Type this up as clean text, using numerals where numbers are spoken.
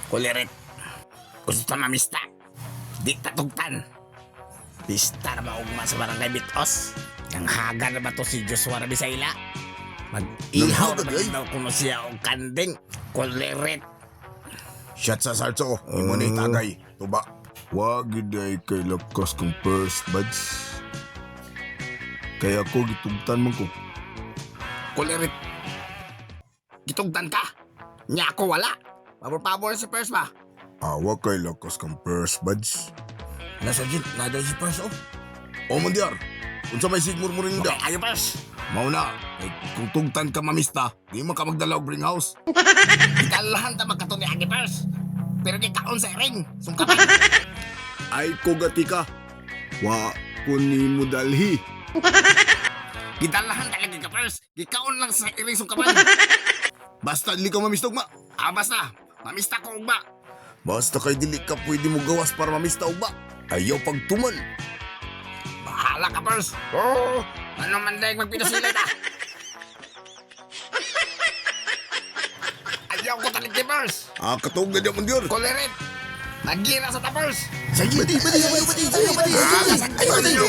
Kulirit. Gusto mamista. Di tatugtan. Pista na maugma sa barangay Bitos. Yang haga na ba to si Joshua Rabisaila? Mag-ihaw na ba daw kuno siya o kanding? Kulirit. Shot sa sarso, imo ni tagay, tuba. Wag giday kay lakas kong first buds. Kaya ako gitugtan man ko. Kulirit. Gitugtan ka? Nya ako wala. Pabor-pabor sa pers ba? Awa kay lakas kong first buds. Ano, Sergeant? Naday si pers, oh. O mandyar, unsa may sigmur mo rin da? Okay, ayo pers. Mauna, ay kung tugtan ka mamista, di man ka magdalaw bring house. Ikalahan ta magkato ni Agi pers. Pero di kaon sa ring. Sungkapan. Ay kugati ka. Wa kuni mo dalhi. Gidalahan talaga ka pers. Gikaon lang sa ring sungkapan. Basta dili ka mamistog ma. Basta. Mamista ko ugba. Basta kay dili ka pwede mo gawas para mamista og ba. Ayaw pagtuman. Bahala ka pers. Oo. Ano man dahil magpinasilit ah. Ayaw ko talig ni pers. Katog na diyan mandyar. Kulirit. Nagira sa tapers. Sige, bati. Ayo,